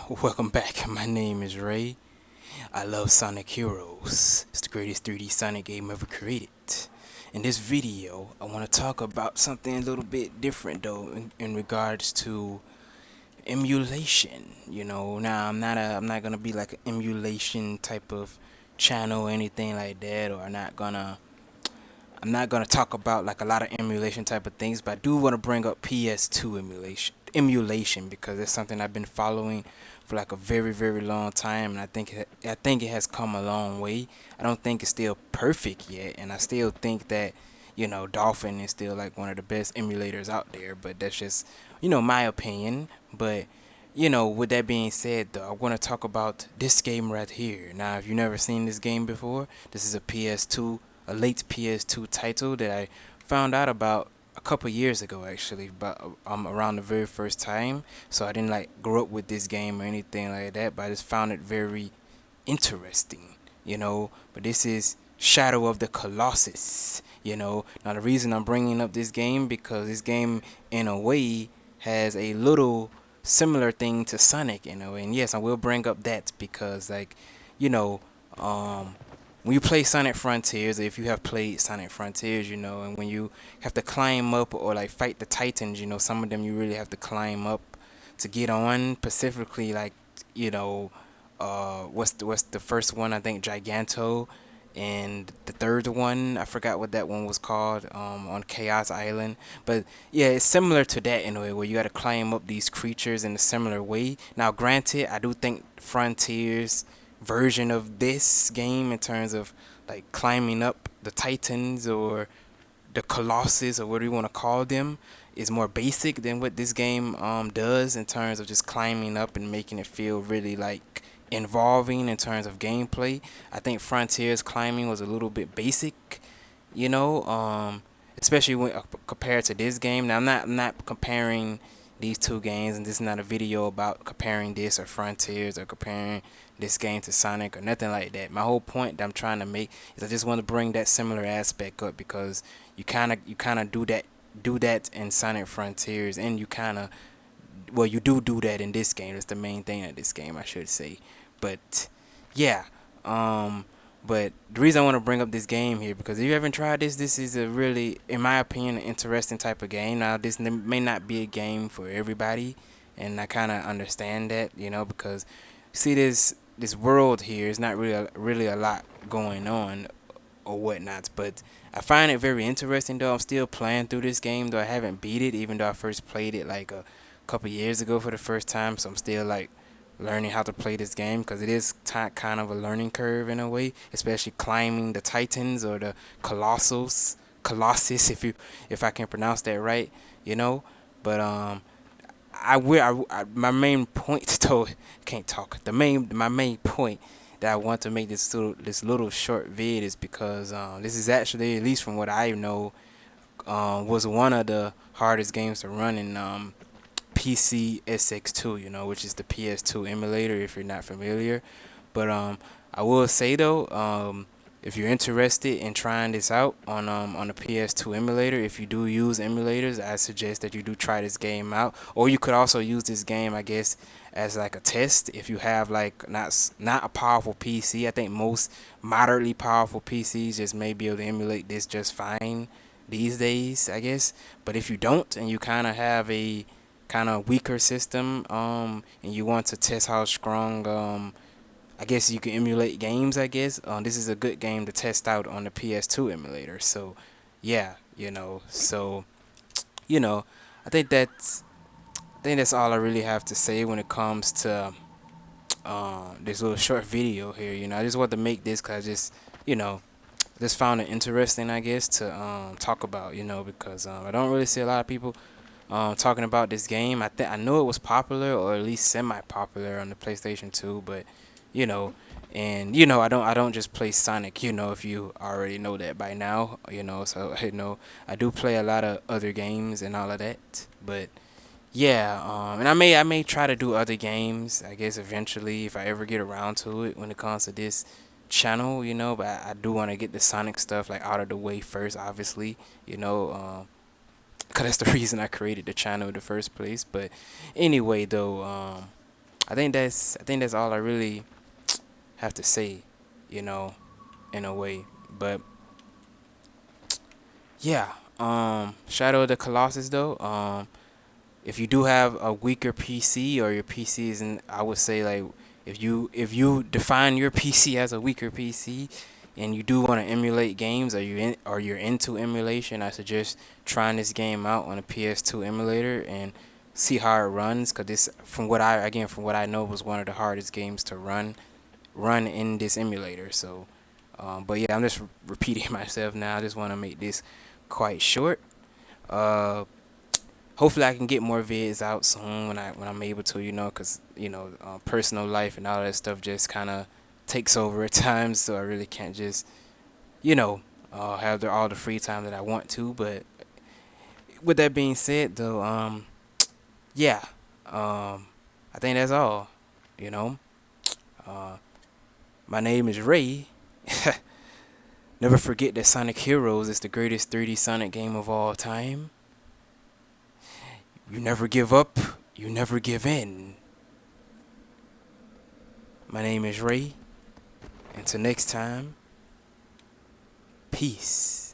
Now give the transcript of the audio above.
Welcome back. My name is Ray. I love Sonic Heroes. It's the greatest 3D Sonic game ever created. In this video, I want to talk about something a little bit different though in regards to emulation. Now I'm not gonna be like an emulation type of channel or anything like that, or I'm not gonna talk about like a lot of emulation type of things, but I do want to bring up PS2 emulation because it's something I've been following for like a very long time, and I think it has come a long way. I don't think it's still perfect yet, and I still think that Dolphin is still like one of the best emulators out there, but that's just my opinion. But with that being said, though, I want to talk about this game right here. Now, if you've never seen this game before, this is a late PS2 title that I found out about a couple years ago, actually, but around the very first time. So I didn't like grow up with this game or anything like that, but I just found it very interesting. But this is Shadow of the Colossus. Now the reason I'm bringing up this game because this game, in a way, has a little similar thing to Sonic in a way. And yes, I will bring up that because, like, you know, um, when you play Sonic Frontiers, if you have played Sonic Frontiers, and when you have to climb up or like fight the Titans, some of them you really have to climb up to get on. Specifically, like, what's the first one? I think Giganto, and the third one, I forgot what that one was called, on Chaos Island. But yeah, it's similar to that in a way where you got to climb up these creatures in a similar way. Now, granted, I do think Frontiers version of this game in terms of like climbing up the Titans or the Colossus or whatever you want to call them is more basic than what this game does in terms of just climbing up and making it feel really like involving in terms of gameplay. I think Frontiers climbing was a little bit basic, you know, especially when compared to this game. Now I'm not comparing these two games, and this is not a video about comparing this or Frontiers or comparing this game to Sonic or nothing like that. My whole point that I'm trying to make is I just want to bring that similar aspect up because you kind of do that in Sonic Frontiers, and you do that in this game. That's the main thing of this game, I should say. But yeah, but the reason I want to bring up this game here because if you haven't tried this is a really, in my opinion, an interesting type of game. Now, this may not be a game for everybody, and I kind of understand that, because see this world here is not really a lot going on or whatnot. But I find it very interesting though. I'm still playing through this game though. I haven't beat it, even though I first played it like a couple years ago for the first time. So I'm still like learning how to play this game because it is kind of a learning curve in a way, especially climbing the Titans or the Colossus, if I can pronounce that right, you know. But my main point though, can't talk. My main point that I want to make this little short vid is because this is actually, at least from what I know, was one of the hardest games to run in Ps2, which is the PS2 emulator if you're not familiar. But I will say though, if you're interested in trying this out on the PS2 emulator, if you do use emulators, I suggest that you do try this game out. Or you could also use this game, I guess, as like a test if you have like not a powerful PC. I think most moderately powerful PCs just may be able to emulate this just fine these days, I guess. But if you don't and you kind of have a kind of weaker system, and you want to test how strong, I guess you can emulate games, I guess, this is a good game to test out on the PS2 emulator. So yeah, you know I think that's all I really have to say when it comes to this little short video here. I just want to make this because I just found it interesting, I guess, to talk about, because I don't really see a lot of people talking about this game. I know it was popular, or at least semi-popular, on the PlayStation 2, but you know, and I don't just play Sonic. If you already know that by now, so I do play a lot of other games and all of that. But yeah, and I may try to do other games, I guess, eventually if I ever get around to it when it comes to this channel, but I do want to get the Sonic stuff like out of the way first, obviously, because that's the reason I created the channel in the first place. But anyway, though, I think that's all I really have to say, you know, in a way. But yeah, Shadow of the Colossus though. If you do have a weaker PC or your PC isn't, I would say like if you define your PC as a weaker PC and you do want to emulate games or you're into emulation, I suggest trying this game out on a PS2 emulator and see how it runs. Cause this, from what I know, was one of the hardest games to run in this emulator. So, but yeah, I'm just repeating myself now. I just want to make this quite short. Uh, Hopefully I can get more vids out soon when I'm able to, cause personal life and all that stuff just kind of takes over at times. So I really can't just you know have all the free time that I want to. But with that being said, though, yeah, I think that's all. You know, uh, my name is Ray. Never forget that Sonic Heroes is the greatest 3D Sonic game of all time. You never give up, you never give in. My name is Ray. Until next time, peace.